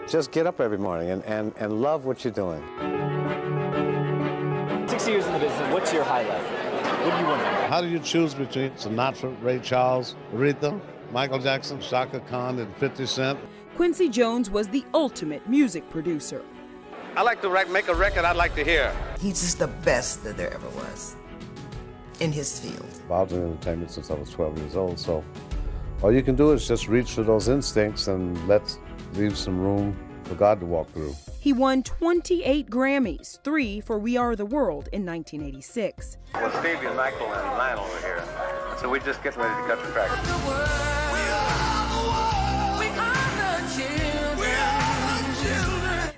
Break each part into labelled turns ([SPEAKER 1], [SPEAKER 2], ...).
[SPEAKER 1] Just get up every morning and love what you're doing.
[SPEAKER 2] 60 years in the business, what's your highlight? What do you want to know?
[SPEAKER 3] How do you choose between Sinatra, Ray Charles, Aretha, Michael Jackson, Shaka Khan, and 50 Cent?
[SPEAKER 4] Quincy Jones was the ultimate music producer.
[SPEAKER 1] I like to make a record I'd like to hear.
[SPEAKER 5] He's just the best that there ever was in his field.
[SPEAKER 3] I've been in entertainment since I was 12 years old, so all you can do is just reach for those instincts and leave some room for God to walk through.
[SPEAKER 4] He won 28 Grammys, 3 for We Are the World in 1986.
[SPEAKER 1] Well, Stevie and Michael and Lionel were here, so we're just getting ready to cut the track.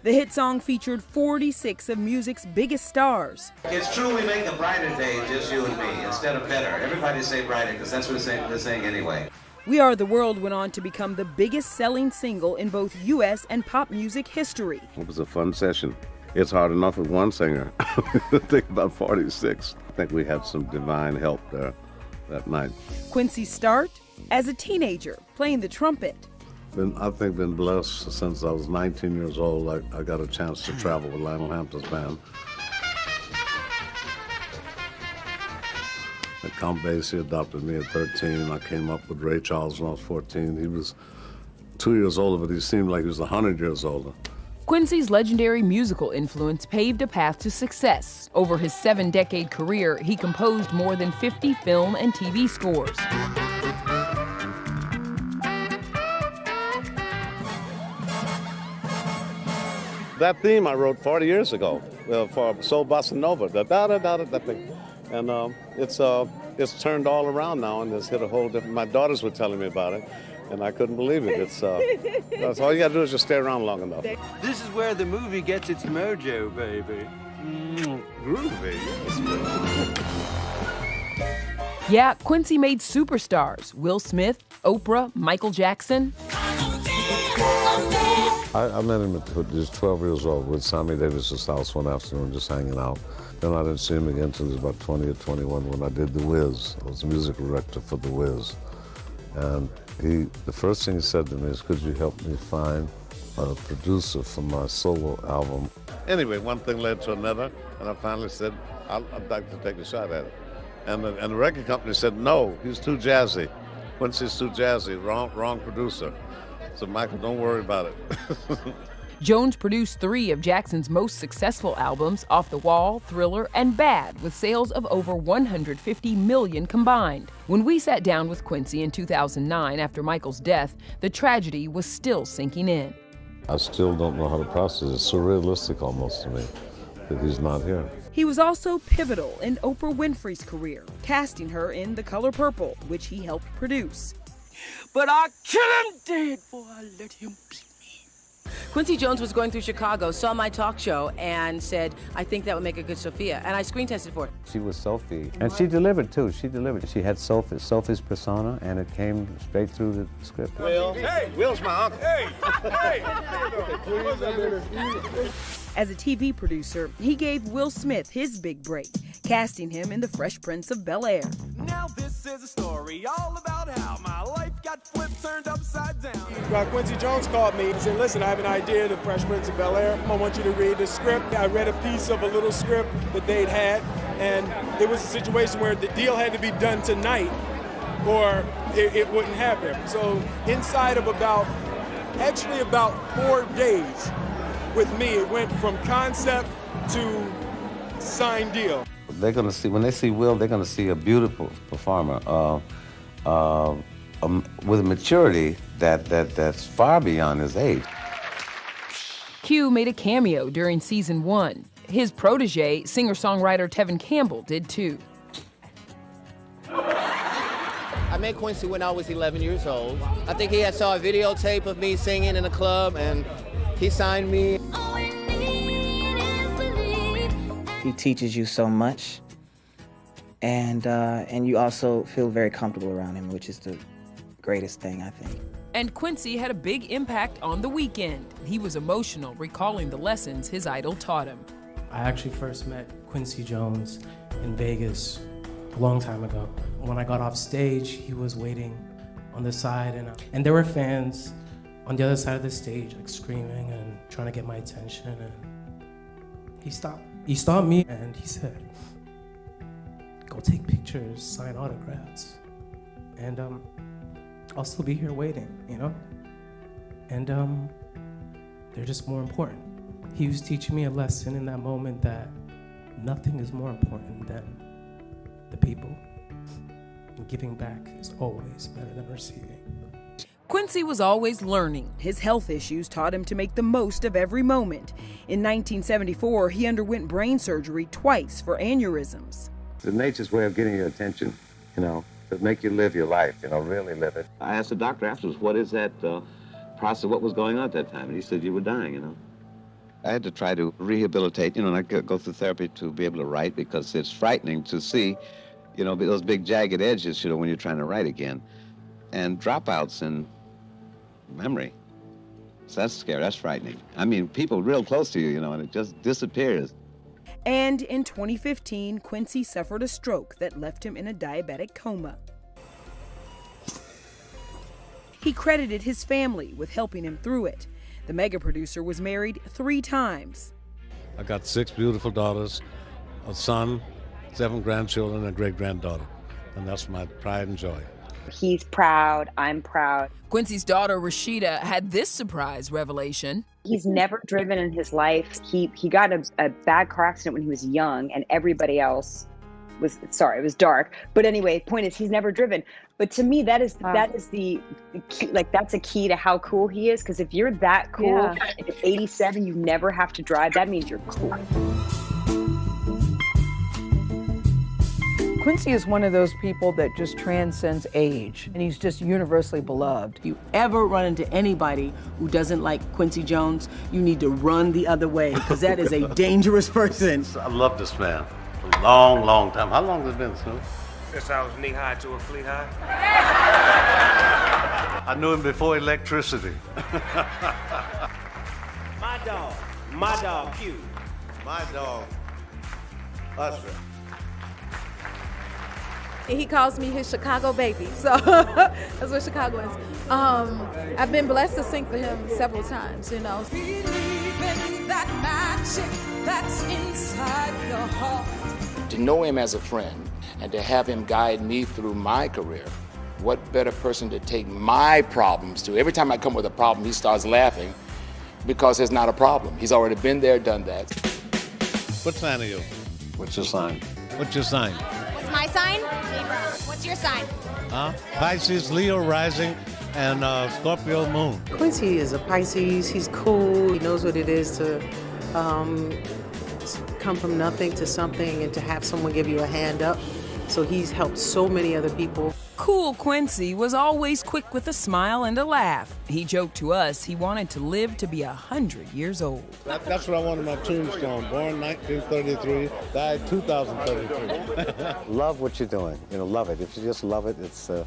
[SPEAKER 4] The hit song featured 46 of music's biggest stars.
[SPEAKER 6] It's true we make a brighter day, just you and me, instead of better. Everybody say brighter, because that's what they're saying anyway.
[SPEAKER 4] We Are the World went on to become the biggest selling single in both U.S. and pop music history.
[SPEAKER 3] It was a fun session. It's hard enough with one singer. Think about 46. I think we had some divine help there that night.
[SPEAKER 4] Quincy's start as a teenager, playing the trumpet.
[SPEAKER 3] I think been blessed since I was 19 years old. I got a chance to travel with Lionel Hampton's band. Count Basie adopted me at 13. I came up with Ray Charles when I was 14. He was 2 years older, but he seemed like he was 100 years older.
[SPEAKER 7] Quincy's legendary musical influence paved a path to success. Over his 7-decade career, he composed more than 50 film and TV scores.
[SPEAKER 3] That theme I wrote 40 years ago for Soul Bossa Nova, that thing. And it's turned all around now and it's hit a whole different. My daughters were telling me about it, and I couldn't believe it. That's all you gotta do is just stay around long enough.
[SPEAKER 8] This is where the movie gets its mojo, baby.
[SPEAKER 3] Groovy.
[SPEAKER 7] Yeah, Quincy made superstars: Will Smith, Oprah, Michael Jackson.
[SPEAKER 3] I met him at just 12 years old with Sammy Davis's house one afternoon, just hanging out. Then I didn't see him again until he was about 20 or 21 when I did The Wiz. I was the music director for The Wiz. And the first thing he said to me is, could you help me find a producer for my solo album? Anyway, one thing led to another, and I finally said, I'd like to take a shot at it. And the record company said, no, he's too jazzy. Quincy's too jazzy, wrong producer. So Michael, don't worry about it.
[SPEAKER 7] Jones produced 3 of Jackson's most successful albums, Off the Wall, Thriller, and Bad, with sales of over 150 million combined. When we sat down with Quincy in 2009 after Michael's death, the tragedy was still sinking in.
[SPEAKER 3] I still don't know how to process it. It's surrealistic almost to me that he's not here.
[SPEAKER 4] He was also pivotal in Oprah Winfrey's career, casting her in The Color Purple, which he helped produce.
[SPEAKER 9] But I kill him dead before I let him beat me. Quincy Jones was going through Chicago, saw my talk show, and said, I think that would make a good Sophia. And I screen tested for it.
[SPEAKER 1] She was Sophie, and she delivered too. She delivered. She had Sophie's persona, and it came straight through the script.
[SPEAKER 3] Will, hey, Will's my uncle. Hey, hey.
[SPEAKER 4] As a TV producer, he gave Will Smith his big break, casting him in The Fresh Prince of Bel-Air.
[SPEAKER 10] Now this is a story all about how my life got flipped, turned upside down.
[SPEAKER 11] Quincy Jones called me and said, listen, I have an idea, The Fresh Prince of Bel-Air. I want you to read the script. I read a piece of a little script that they'd had, and it was a situation where the deal had to be done tonight or it wouldn't happen. So inside of about 4 days, with me, it went from concept to signed deal.
[SPEAKER 1] They're gonna see, when they see Will, they're gonna see a beautiful performer with a maturity that's far beyond his age.
[SPEAKER 7] Q made a cameo during season 1. His protege, singer-songwriter Tevin Campbell, did too.
[SPEAKER 12] I met Quincy when I was 11 years old. I think he had saw a videotape of me singing in a club, and he signed me.
[SPEAKER 13] He teaches you so much, and you also feel very comfortable around him, which is the greatest thing, I think.
[SPEAKER 7] And Quincy had a big impact on The Weeknd. He was emotional, recalling the lessons his idol taught him.
[SPEAKER 14] I actually first met Quincy Jones in Vegas a long time ago. When I got off stage, he was waiting on the side, and there were fans on the other side of the stage, like screaming and trying to get my attention. And he stopped. He stopped me and he said, "Go take pictures, sign autographs, and I'll still be here waiting, you know? And they're just more important." He was teaching me a lesson in that moment that nothing is more important than the people. And giving back is always better than receiving.
[SPEAKER 4] Quincy was always learning. His health issues taught him to make the most of every moment. In 1974, he underwent brain surgery twice for aneurysms.
[SPEAKER 1] The nature's way of getting your attention, to make you live your life, really live it.
[SPEAKER 6] I asked the doctor afterwards, what is that process, what was going on at that time? And he said, you were dying, I had to try to rehabilitate, and I go through therapy to be able to write because it's frightening to see, those big jagged edges, when you're trying to write again. And dropouts in memory. So that's scary, that's frightening. I mean, people real close to you, and it just disappears.
[SPEAKER 4] And in 2015, Quincy suffered a stroke that left him in a diabetic coma. He credited his family with helping him through it. The mega producer was married 3 times.
[SPEAKER 3] I got 6 beautiful daughters, a son, 7 grandchildren, and a great-granddaughter. And that's my pride and joy.
[SPEAKER 15] He's proud, I'm proud.
[SPEAKER 7] Quincy's daughter, Rashida, had this surprise revelation.
[SPEAKER 15] He's never driven in his life. He got a bad car accident when he was young, and everybody else was, sorry, it was dark. But anyway, point is, he's never driven. But to me, that is the key, like, that's a key to how cool he is. Because if you're that cool, and at 87, you never have to drive, that means you're cool.
[SPEAKER 16] Quincy is one of those people that just transcends age, and he's just universally beloved.
[SPEAKER 9] If you ever run into anybody who doesn't like Quincy Jones, you need to run the other way, because that is a dangerous person.
[SPEAKER 3] I love this man for a long, long time. How long has it been, Snoop?
[SPEAKER 8] Since I was knee-high to a flea-high.
[SPEAKER 3] I knew him before electricity.
[SPEAKER 8] My dog, Q.
[SPEAKER 3] My dog, Usher.
[SPEAKER 17] He calls me his Chicago baby, so that's what Chicago is. I've been blessed to sing for him several times, Believe in that magic that's inside your heart.
[SPEAKER 18] To know him as a friend and to have him guide me through my career, what better person to take my problems to? Every time I come with a problem, he starts laughing because it's not a problem. He's already been there, done that.
[SPEAKER 3] What sign are you?
[SPEAKER 1] What's your sign?
[SPEAKER 3] What's your sign?
[SPEAKER 19] What's my sign? Libra. What's your sign?
[SPEAKER 3] Pisces, Leo rising, and Scorpio moon.
[SPEAKER 9] Quincy is a Pisces. He's cool. He knows what it is to come from nothing to something and to have someone give you a hand up. So he's helped so many other people.
[SPEAKER 4] Cool Quincy was always quick with a smile and a laugh. He joked to us he wanted to live to be 100 years old.
[SPEAKER 3] That's what I want on my tombstone. Born 1933, died 2033.
[SPEAKER 1] Love what you're doing. Love it. If you just love it, it's then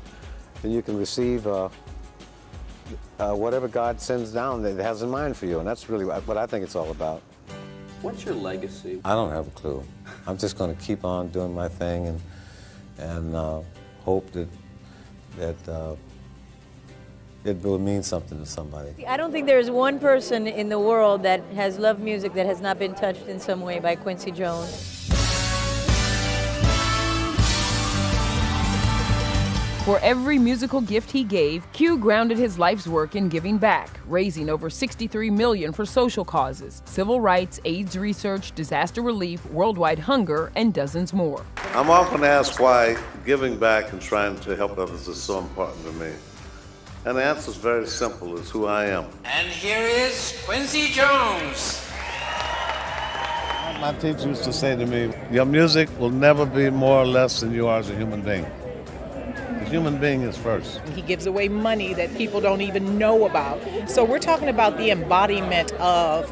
[SPEAKER 1] you can receive whatever God sends down that it has in mind for you, and that's really what I think it's all about.
[SPEAKER 2] What's your legacy?
[SPEAKER 1] I don't have a clue. I'm just going to keep on doing my thing and hope that it will mean something to somebody.
[SPEAKER 20] I don't think there's one person in the world that has loved music that has not been touched in some way by Quincy Jones.
[SPEAKER 7] For every musical gift he gave, Q grounded his life's work in giving back, raising over $63 million for social causes, civil rights, AIDS research, disaster relief, worldwide hunger, and dozens more.
[SPEAKER 3] I'm often asked why giving back and trying to help others is so important to me. And the answer is very simple, it's who I am.
[SPEAKER 21] And here is Quincy Jones.
[SPEAKER 3] My teacher used to say to me, your music will never be more or less than you are as a human being. The human being is first.
[SPEAKER 22] He gives away money that people don't even know about. So we're talking about the embodiment of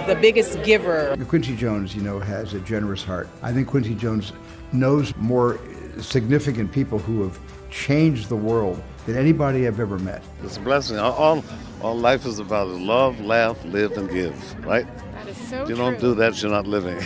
[SPEAKER 22] the biggest giver.
[SPEAKER 23] Quincy Jones, has a generous heart. I think Quincy Jones knows more significant people who have changed the world than anybody I've ever met.
[SPEAKER 3] It's a blessing. All life is about is love, laugh, live, and give, right?
[SPEAKER 22] That is so
[SPEAKER 3] If you don't do that, you're not living.